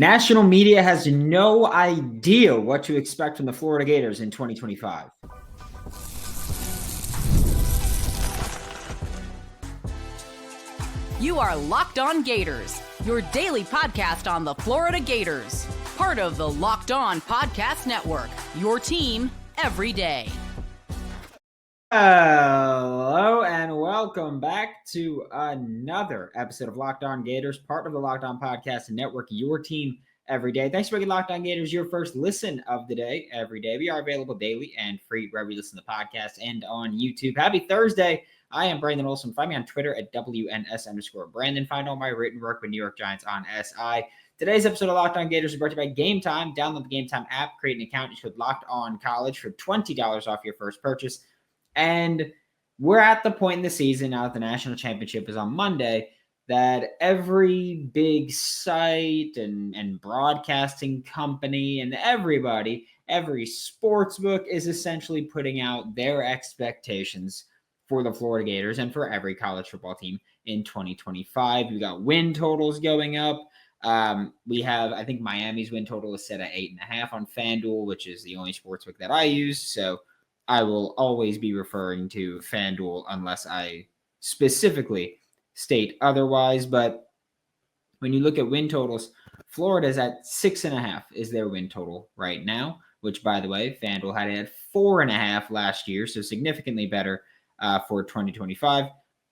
National media has no idea what to expect from the Florida Gators in 2025. You are Locked On Gators, your daily podcast on the Florida Gators. Part of the Locked On Podcast Network, your team every day. Hello and welcome back to another episode of Locked On Gators, part of the Locked On Podcast Network, your team every day. Thanks for making Locked On Gators your first listen of the day every day. We are available daily and free wherever you listen to the podcast and on YouTube. Happy Thursday. I am Brandon Olsen. Find me on Twitter at WNS_Brandon. Find all my written work with New York Giants on SI. Today's episode of Locked On Gators is brought to you by Game Time. Download the Game Time app, create an account, use code Locked On College for $20 off your first purchase. And we're at the point in the season now that the national championship is on Monday that every big site and broadcasting company and everybody, every sportsbook is essentially putting out their expectations for the Florida Gators and for every college football team in 2025. We got win totals going up. We have, I think Miami's win total is set at 8.5 on FanDuel, which is the only sportsbook that I use. So I will always be referring to FanDuel unless I specifically state otherwise. But when you look at win totals, Florida's at 6.5 is their win total right now, which, by the way, FanDuel had it at 4.5 last year, so significantly better for 2025.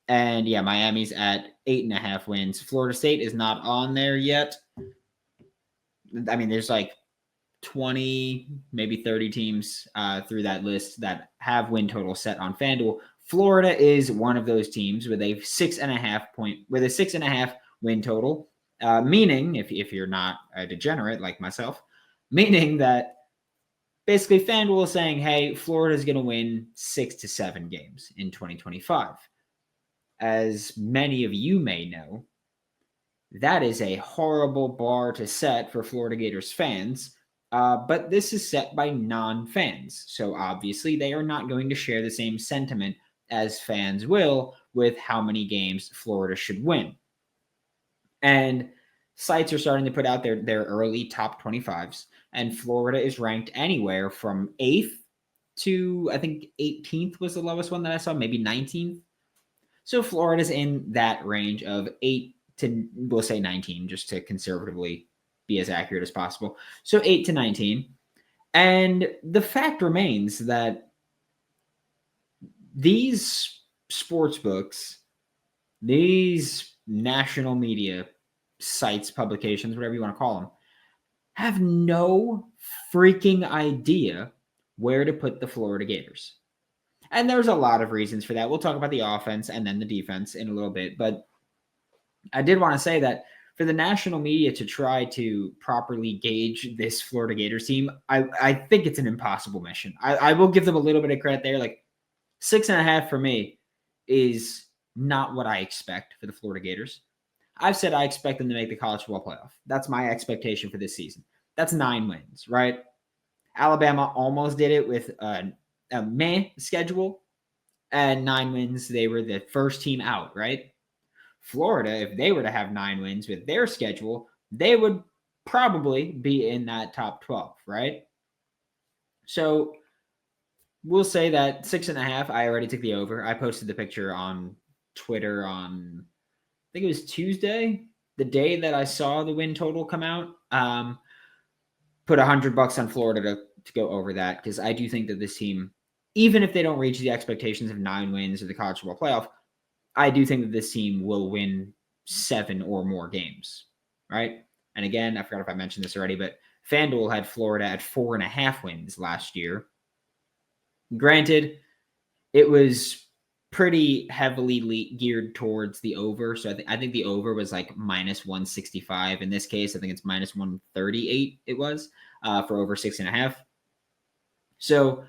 And yeah, Miami's at 8.5 wins. Florida State is not on there yet. I mean, there's like 20, maybe 30 teams through that list that have win total set on FanDuel. Florida is one of those teams with a 6.5 win total, meaning if you're not a degenerate like myself, meaning that basically FanDuel is saying, hey, Florida is going to win 6 to 7 games in 2025. As many of you may know, that is a horrible bar to set for Florida Gators fans. But this is set by non-fans. So obviously they are not going to share the same sentiment as fans will with how many games Florida should win. And sites are starting to put out their early top 25s. And Florida is ranked anywhere from 8th to, I think, 18th was the lowest one that I saw, maybe 19th. So Florida's in that range of 8 to, we'll say 19, just to conservatively be as accurate as possible. So 8 to 19. And the fact remains that these sports books, these national media sites, publications, whatever you want to call them, have no freaking idea where to put the Florida Gators. And there's a lot of reasons for that. We'll talk about the offense and then the defense in a little bit. But I did want to say that for the national media to try to properly gauge this Florida Gators team, I think it's an impossible mission. I will give them a little bit of credit there. Like 6.5 for me is not what I expect for the Florida Gators. I've said I expect them to make the college football playoff. That's my expectation for this season. That's 9 wins, right? Alabama almost did it with a meh schedule, and 9 wins. They were the first team out, right? Florida, if they were to have 9 wins with their schedule, they would probably be in that top 12, right? So we'll say that 6.5, I already took the over. I posted the picture on Twitter on, I think it was Tuesday, the day that I saw the win total come out. Put $100 on Florida to go over that, because I do think that this team, even if they don't reach the expectations of 9 wins or the college football playoff, I do think that this team will win 7 or more games, right? And again, I forgot if I mentioned this already, but FanDuel had Florida at 4.5 wins last year. Granted, it was pretty heavily geared towards the over. So I think the over was like minus 165. In this case, I think it's minus 138 it was for over 6.5. So,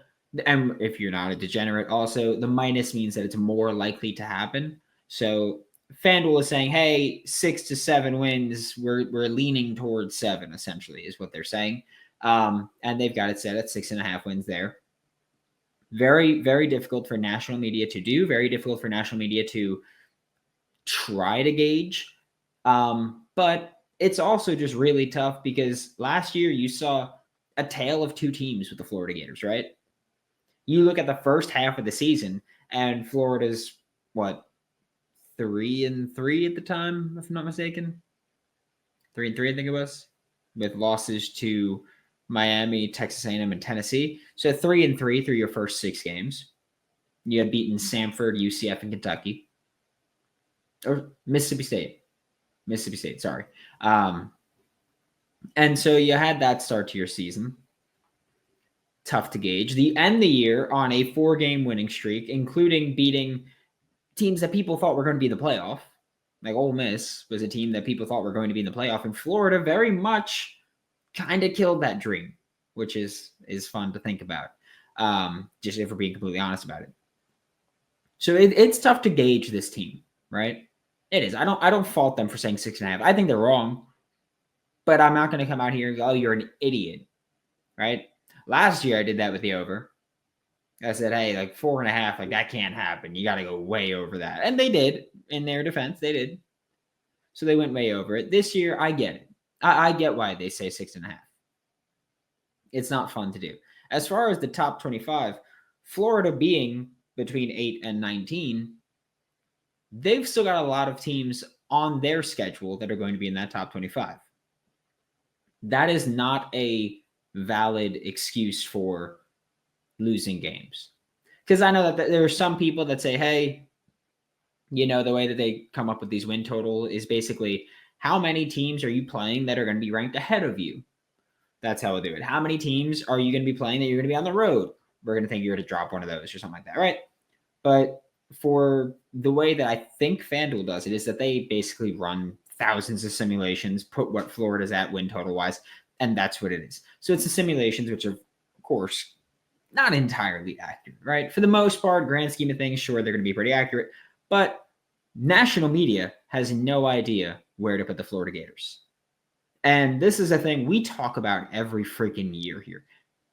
and if you're not a degenerate, also the minus means that it's more likely to happen. So FanDuel is saying, hey, 6 to 7 wins, we're leaning towards 7, essentially, is what they're saying. And they've got it set at 6.5 wins there. Very, very difficult for national media to do, very difficult for national media to try to gauge. But it's also just really tough because last year you saw a tale of two teams with the Florida Gators, right? You look at the first half of the season, and Florida's, 3-3 at the time, if I'm not mistaken? 3-3, I think it was, with losses to Miami, Texas A&M, and Tennessee. So 3-3 through your first 6 games. You had beaten Samford, UCF, and Kentucky. Or Mississippi State, sorry. And so you had that start to your season. Tough to gauge. You end the year on a 4-game winning streak, including beating teams that people thought were going to be in the playoff. Like Ole Miss was a team that people thought were going to be in the playoff, and Florida very much kind of killed that dream, which is fun to think about. Just if we're being completely honest about it. So it's tough to gauge this team, right? It is. I don't fault them for saying 6.5. I think they're wrong, but I'm not going to come out here and go, "Oh, you're an idiot," right? Last year I did that with the over. I said, "Hey, like 4.5, like that can't happen. You got to go way over that," and they did. In their defense, they did. So they went way over it. This year, I get it. I get why they say 6.5. It's not fun to do. As far as the top 25, Florida being between 8 and 19. They've still got a lot of teams on their schedule that are going to be in that top 25. That is not a valid excuse for losing games. Because I know that there are some people that say, hey, the way that they come up with these win total is basically how many teams are you playing that are going to be ranked ahead of you? That's how we'll do it. How many teams are you going to be playing that you're going to be on the road? We're going to think you're going to drop one of those or something like that, right? But for the way that I think FanDuel does it is that they basically run thousands of simulations, put what Florida's at win total wise, and that's what it is. So it's the simulations, which are, of course, not entirely accurate, right? For the most part, grand scheme of things, sure, they're going to be pretty accurate, but national media has no idea where to put the Florida Gators. And this is a thing we talk about every freaking year here.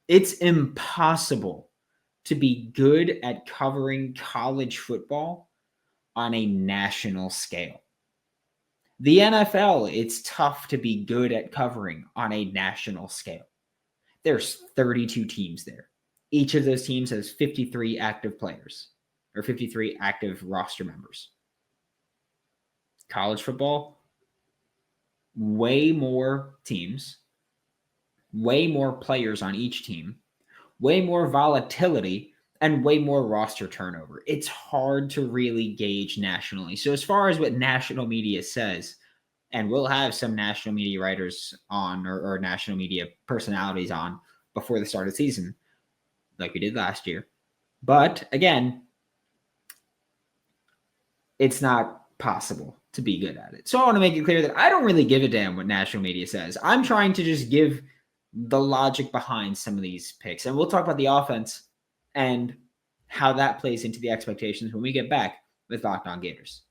It's impossible to be good at covering college football on a national scale. The NFL, it's tough to be good at covering on a national scale. There's 32 teams there. Each of those teams has 53 active players or 53 active roster members. College football, way more teams, way more players on each team, way more volatility, and way more roster turnover. It's hard to really gauge nationally. So as far as what national media says, and we'll have some national media writers on or national media personalities on before the start of the season, like we did last year. But again, it's not possible to be good at it. So I want to make it clear that I don't really give a damn what national media says. I'm trying to just give the logic behind some of these picks. And we'll talk about the offense and how that plays into the expectations when we get back with Locked On Gators.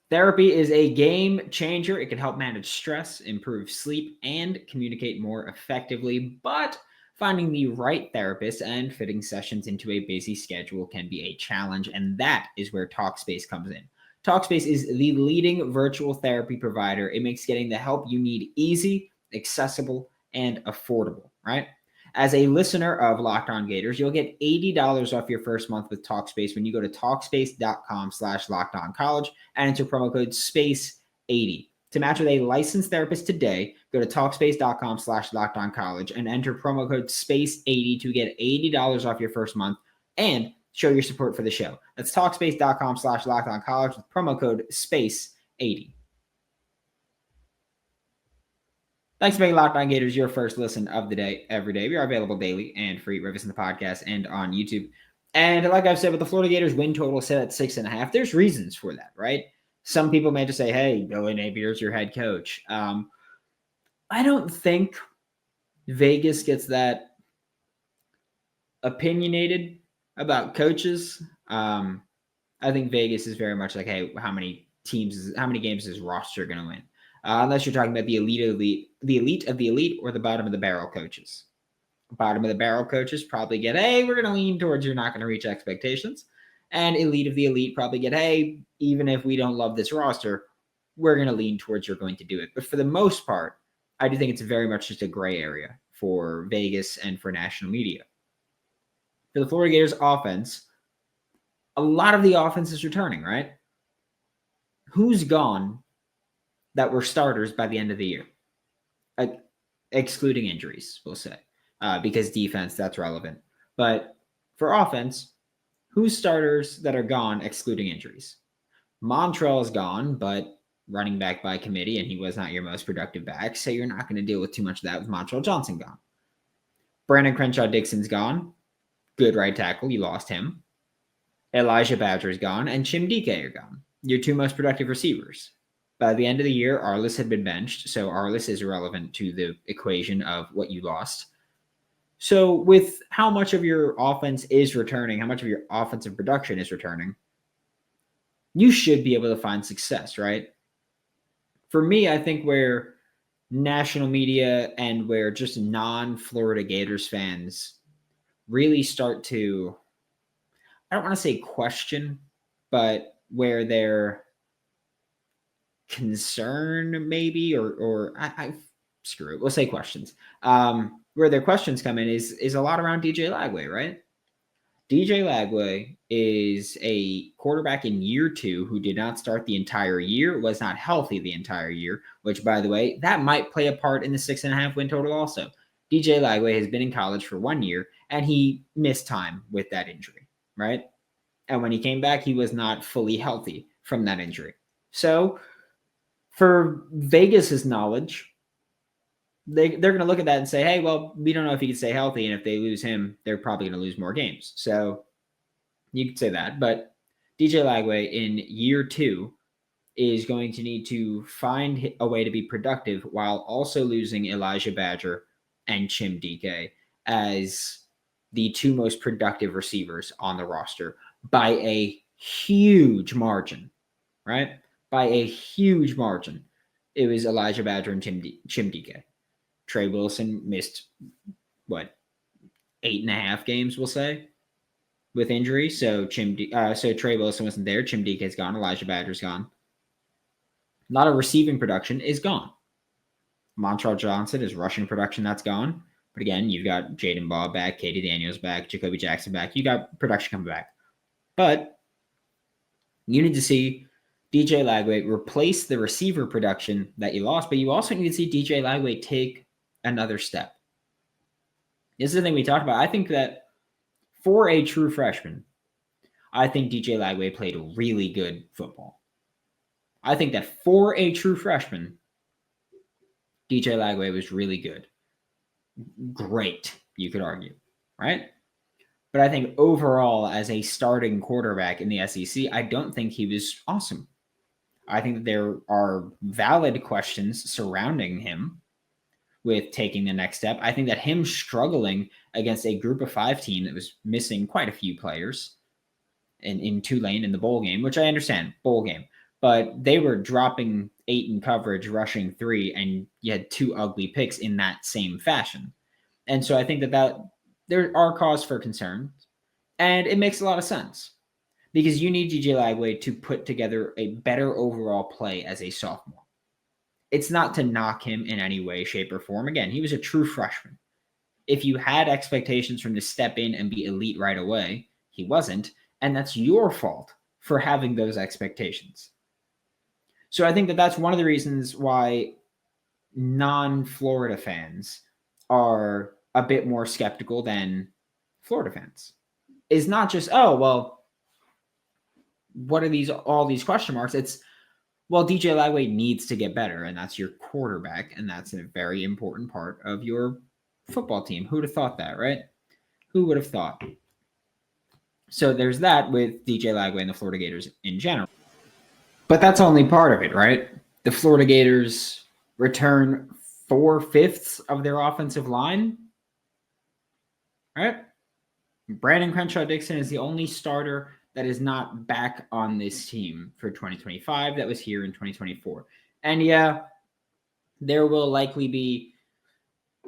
Therapy is a game changer. It can help manage stress, improve sleep, and communicate more effectively. But finding the right therapist and fitting sessions into a busy schedule can be a challenge. And that is where Talkspace comes in. Talkspace is the leading virtual therapy provider. It makes getting the help you need easy, accessible, and affordable, right? As a listener of Locked On Gators, you'll get $80 off your first month with Talkspace when you go to Talkspace.com/LockedOnCollege and enter promo code SPACE80. To match with a licensed therapist today, go to Talkspace.com/LockedOnCollege and enter promo code SPACE80 to get $80 off your first month and show your support for the show. That's Talkspace.com/LockedOnCollege with promo code SPACE80. Thanks for making Locked On Gators your first listen of the day every day. We are available daily and free, wherever in the podcast and on YouTube. And like I've said, with the Florida Gators win total set at 6.5, there's reasons for that, right? Some people may just say, hey, Billy Napier's your head coach. I don't think Vegas gets that opinionated about coaches. I think Vegas is very much like, hey, how many games is roster going to win? Unless you're talking about the elite of the elite, or the bottom of the barrel coaches. Bottom of the barrel coaches probably get, hey, we're going to lean towards you're not going to reach expectations. And elite of the elite probably get, hey, even if we don't love this roster, we're going to lean towards you're going to do it. But for the most part, I do think it's very much just a gray area for Vegas and for national media. For the Florida Gators offense, a lot of the offense is returning, right? Who's gone that were starters by the end of the year? Excluding injuries, we'll say, because defense, that's relevant. But for offense, who's starters that are gone excluding injuries? Montrell is gone, but running back by committee, and he was not your most productive back, so you're not going to deal with too much of that with Montrell Johnson gone. Brandon Crenshaw-Dixon's gone. Good right tackle. You lost him. Elijah Badger's gone, and Chim DK are gone. Your two most productive receivers. By the end of the year, Arliss had been benched, so Arliss is irrelevant to the equation of what you lost. So with how much of your offense is returning, how much of your offensive production is returning, you should be able to find success, right? For me, I think where national media and where just non-Florida Gators fans really start to, I don't want to say question, but where they're concerned maybe, or I screw it, we'll say questions. Where their questions come in is a lot around DJ Lagway, right? DJ Lagway is a quarterback in year 2 who did not start the entire year, was not healthy the entire year, which, by the way, that might play a part in the 6.5 win total also. DJ Lagway has been in college for 1 year, and he missed time with that injury, right? And when he came back, he was not fully healthy from that injury. So for Vegas's knowledge, they're going to look at that and say, hey, well, we don't know if he can stay healthy, and if they lose him, they're probably going to lose more games. So you could say that. But DJ Lagway in year 2 is going to need to find a way to be productive while also losing Elijah Badger and Chim DK as the two most productive receivers on the roster by a huge margin, right? By a huge margin. It was Elijah Badger and Chim DK. Trey Wilson missed, 8.5 games, we'll say, with injury. So Trey Wilson wasn't there. Chim DK's gone. Elijah Badger's gone. A lot of receiving production is gone. Montrell Johnson is rushing production. That's gone. But again, you've got Jaden Baugh back, Katie Daniels back, Jacoby Jackson back. You got production coming back. But you need to see DJ Lagway replace the receiver production that you lost, but you also need to see DJ Lagway take another step. This is the thing we talked about. I think that for a true freshman, I think DJ Lagway played really good football. I think that for a true freshman, DJ Lagway was really good. Great, you could argue, right? But I think overall, as a starting quarterback in the SEC, I don't think he was awesome. I think that there are valid questions surrounding him with taking the next step. I think that him struggling against a group of 5 team that was missing quite a few players in Tulane in the bowl game, which I understand, bowl game, but they were dropping 8 in coverage, rushing 3, and you had 2 ugly picks in that same fashion. And so I think that there are cause for concern, and it makes a lot of sense because you need DJ Lagway to put together a better overall play as a sophomore. It's not to knock him in any way, shape, or form. Again, he was a true freshman. If you had expectations for him to step in and be elite right away, he wasn't, and that's your fault for having those expectations. So I think that that's one of the reasons why non-Florida fans are a bit more skeptical than Florida fans. Is not just, oh, well, what are all these question marks? It's, well, DJ Lagway needs to get better, and that's your quarterback, and that's a very important part of your football team. Who would have thought that, right? Who would have thought? So there's that with DJ Lagway and the Florida Gators in general. But that's only part of it, right? The Florida Gators return 4/5 of their offensive line, right? Brandon Crenshaw-Dixon is the only starter that is not back on this team for 2025 that was here in 2024. And yeah, there will likely be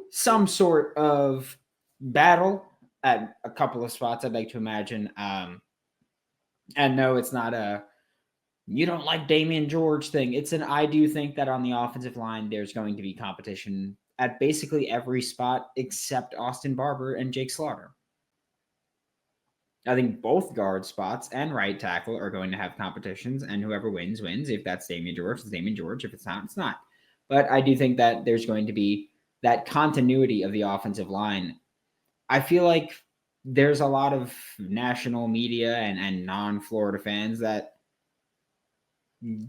some sort of battle at a couple of spots, I'd like to imagine. And no, it's not you don't like Damian George thing. I do think that on the offensive line, there's going to be competition at basically every spot except Austin Barber and Jake Slaughter. I think both guard spots and right tackle are going to have competitions, and whoever wins, wins. If that's Damian George, it's Damian George. If it's not, it's not. But I do think that there's going to be that continuity of the offensive line. I feel like there's a lot of national media and non-Florida fans that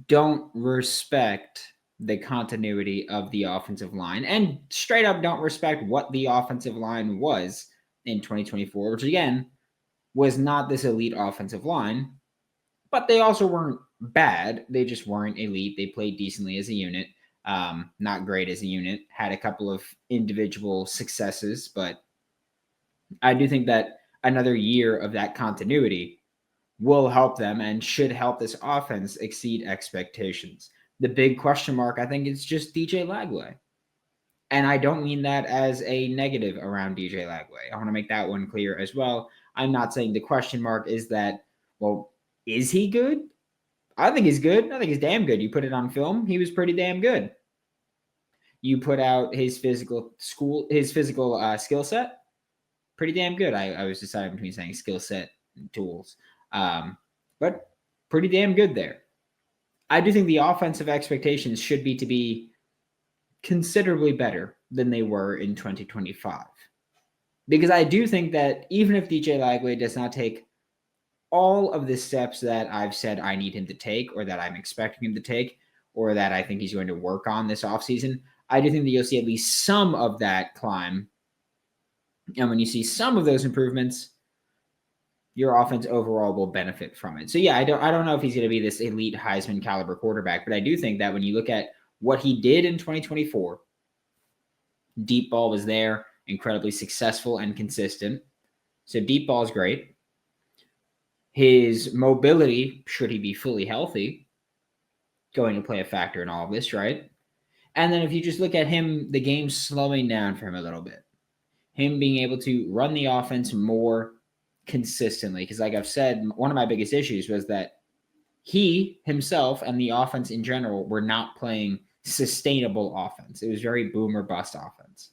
don't respect the continuity of the offensive line and straight up don't respect what the offensive line was in 2024, which again was not this elite offensive line, but they also weren't bad. They just weren't elite. They played decently as a unit, not great as a unit, had a couple of individual successes, but I do think that another year of that continuity will help them and should help this offense exceed expectations. The big question mark, I think, is just DJ Lagway. And I don't mean that as a negative around DJ Lagway. I want to make that one clear as well. I'm not saying the question mark is that, well, is he good? I think he's good. I think he's damn good. You put it on film, he was pretty damn good. You put out his physical skill set, pretty damn good. I was deciding between saying skill set and tools, but pretty damn good there. I do think the offensive expectations should be to be considerably better than they were in 2025. Because I do think that even if DJ Lagway does not take all of the steps that I've said I need him to take or that I'm expecting him to take or that I think he's going to work on this offseason, I do think that you'll see at least some of that climb. And when you see some of those improvements, your offense overall will benefit from it. So yeah, I don't know if he's going to be this elite Heisman caliber quarterback, but I do think that when you look at what he did in 2024, deep ball was there, incredibly successful and consistent. So deep ball is great. His mobility, should he be fully healthy, going to play a factor in all of this, right? And then if you just look at him, the game slowing down for him a little bit, him being able to run the offense more consistently. Because like I've said, one of my biggest issues was that he himself and the offense in general were not playing sustainable offense. It was very boom or bust offense.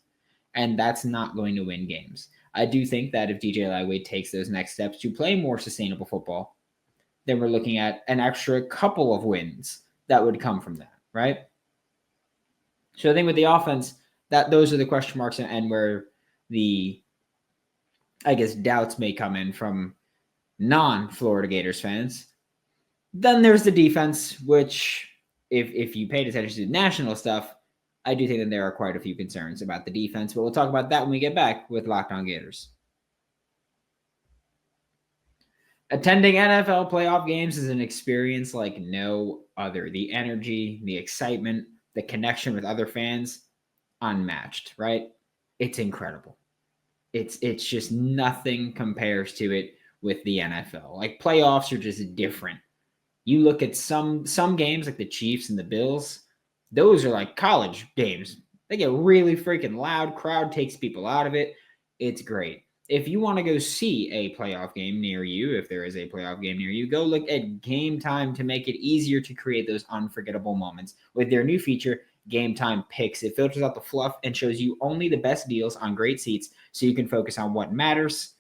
And that's not going to win games. I do think that if DJ Lagway takes those next steps to play more sustainable football, then we're looking at an extra couple of wins that would come from that, right? So I think with the offense, that those are the question marks and where the, I guess, doubts may come in from non-Florida Gators fans. Then there's the defense, which if you paid attention to the national stuff, I do think that there are quite a few concerns about the defense, but we'll talk about that when we get back with Locked On Gators. Attending NFL playoff games is an experience like no other. The energy, the excitement, the connection with other fans, unmatched, right? It's incredible. It's just nothing compares to it with the NFL. Like playoffs are just different. You look at some games like the Chiefs and the Bills, those are like college games. They get really freaking loud. Crowd takes people out of it. It's great. If you want to go see a playoff game near you, if there is a playoff game near you, go look at Game Time to make it easier to create those unforgettable moments. With their new feature, Game Time Picks, it filters out the fluff and shows you only the best deals on great seats so you can focus on what matters,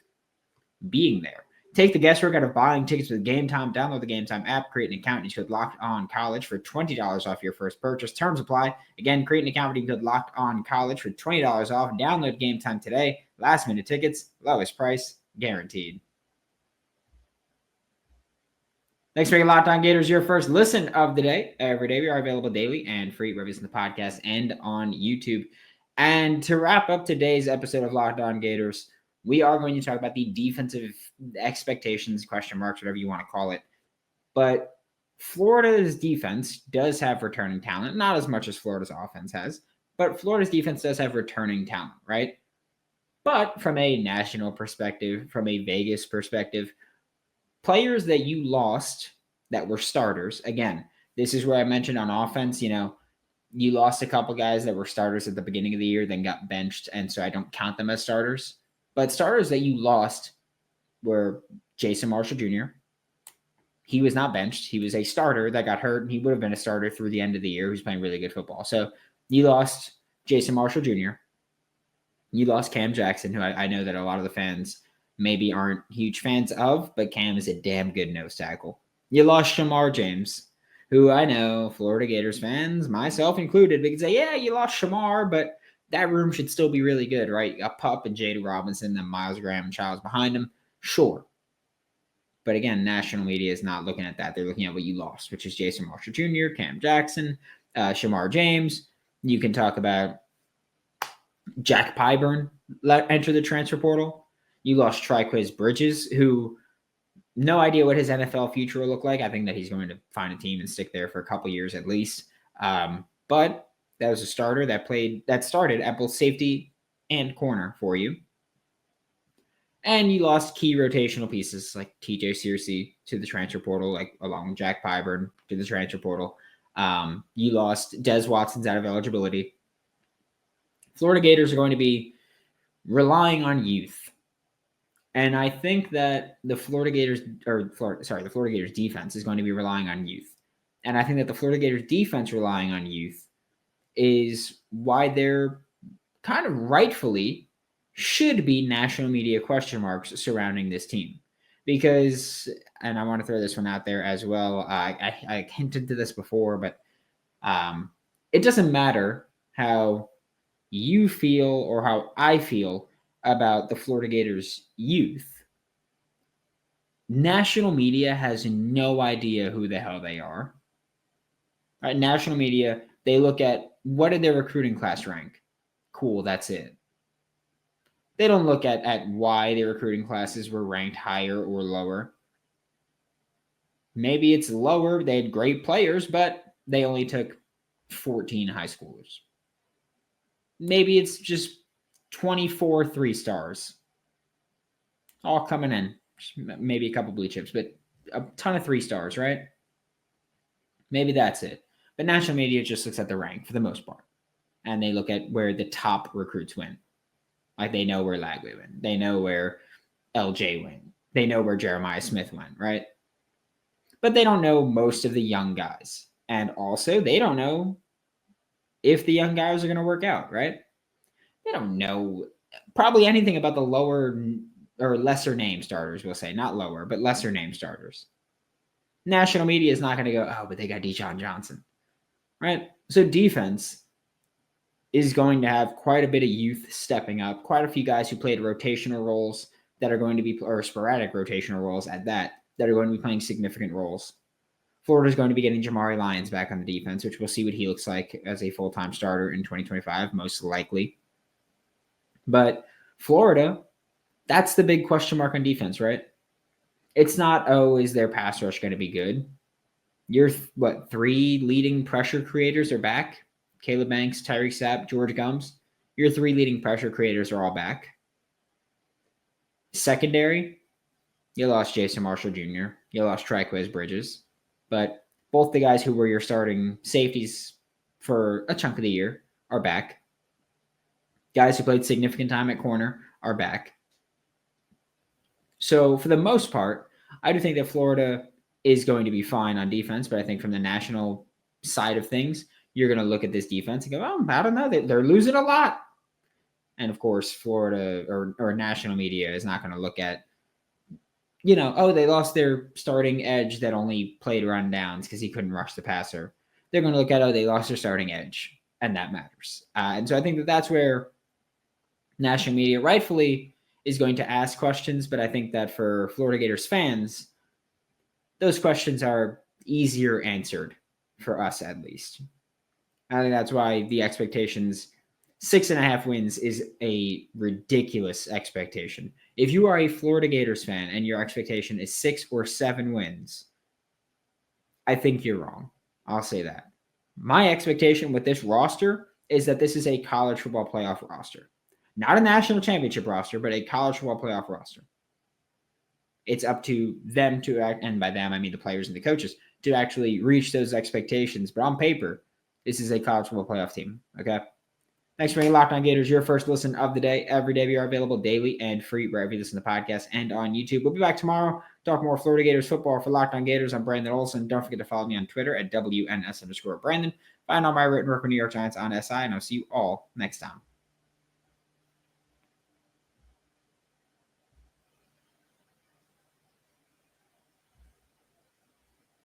being there. Take the guesswork out of buying tickets with Game Time. Download the Game Time app, create an account, and you code Locked On College for $20 off your first purchase. Terms apply. Again, create an account with code Locked On College for $20 off. Download Game Time today. Last minute tickets, lowest price guaranteed. Thanks for making Locked On Gators your first listen of the day. Every day we are available daily and free wherever in the podcast and on YouTube. And to wrap up today's episode of Locked On Gators, we are going to talk about the defensive expectations, question marks, whatever you want to call it. But Florida's defense does have returning talent, not as much as Florida's offense has, but Florida's defense does have returning talent, right? But from a national perspective, from a Vegas perspective, players that you lost that were starters, again, this is where I mentioned on offense, you lost a couple guys that were starters at the beginning of the year, then got benched, and so I don't count them as starters. But starters that you lost were Jason Marshall Jr., he was not benched. He was a starter that got hurt, and he would have been a starter through the end of the year. He was playing really good football. So you lost Jason Marshall Jr. You lost Cam Jackson, who I know that a lot of the fans maybe aren't huge fans of, but Cam is a damn good nose tackle. You lost Shamar James, who I know Florida Gators fans, myself included, they can say, yeah, you lost Shamar, but that room should still be really good, right? You got Pup and Jada Robinson, then Miles Graham and Childs behind him. Sure. But again, national media is not looking at that. They're looking at what you lost, which is Jason Marshall Jr., Cam Jackson, Shamar James. You can talk about Jack Pyburn enter the transfer portal. You lost Triquiz Bridges, who no idea what his NFL future will look like. I think that he's going to find a team and stick there for a couple years at least. But that was a starter that started at both safety and corner for you. And you lost key rotational pieces like TJ Searcy to the transfer portal, like along with Jack Pyburn to the transfer portal. You lost Des Watson's out of eligibility. Florida Gators are going to be relying on youth. And I think that the Florida Gators defense is going to be relying on youth. And I think that the Florida Gators defense relying on youth is why they're kind of rightfully should be national media question marks surrounding this team. Because, and I want to throw this one out there as well, I hinted to this before, but it doesn't matter how you feel or how I feel about the Florida Gators youth. National media has no idea who the hell they are. Right? National media, they look at what did their recruiting class rank? Cool, that's it. They don't look at why their recruiting classes were ranked higher or lower. Maybe it's lower. They had great players, but they only took 14 high schoolers. Maybe it's just 24 3-stars. All coming in. Maybe a couple blue chips, but a ton of 3-stars, right? Maybe that's it. But national media just looks at the rank for the most part. And they look at where the top recruits went. Like they know where Lagway went. They know where LJ went. They know where Jeremiah Smith went, right? But they don't know most of the young guys. And also, they don't know if the young guys are going to work out, right? They don't know probably anything about the lower or lesser name starters, we'll say. Not lower, but lesser name starters. National media is not going to go, oh, but they got Deshaun Johnson, right? So defense is going to have quite a bit of youth stepping up, quite a few guys who played rotational roles that are going to be, or sporadic rotational roles at that are going to be playing significant roles. Florida is going to be getting Jamari Lyons back on the defense, which we'll see what he looks like as a full-time starter in 2025, most likely. But Florida, that's the big question mark on defense, right? It's not, oh, is their pass rush going to be good? Your, 3 leading pressure creators are back? Caleb Banks, Tyreek Sapp, George Gums. Your 3 leading pressure creators are all back. Secondary, you lost Jason Marshall Jr. You lost Triquiz Bridges. But both the guys who were your starting safeties for a chunk of the year are back. Guys who played significant time at corner are back. So for the most part, I do think that Florida is going to be fine on defense, but I think from the national side of things, you're going to look at this defense and go, oh, I don't know. They're losing a lot. And, of course, Florida or national media is not going to look at, oh, they lost their starting edge that only played rundowns because he couldn't rush the passer. They're going to look at, oh, they lost their starting edge, and that matters. And so I think that that's where national media rightfully is going to ask questions, but I think that for Florida Gators fans, those questions are easier answered for us at least. I think that's why the expectations, 6.5 wins is a ridiculous expectation. If you are a Florida Gators fan and your expectation is 6 or 7 wins, I think you're wrong. I'll say that. My expectation with this roster is that this is a college football playoff roster. Not a national championship roster, but a college football playoff roster. It's up to them to act, and by them I mean the players and the coaches, to actually reach those expectations. But on paper, this is a college football playoff team. Okay? Thanks for being Locked On Gators, your first listen of the day. Every day we are available daily and free wherever you listen to podcasts and on YouTube. We'll be back tomorrow talk more Florida Gators football for Locked On Gators. I'm Brandon Olsen. Don't forget to follow me on Twitter at WNS_Brandon. Find all my written work with New York Giants on SI, and I'll see you all next time.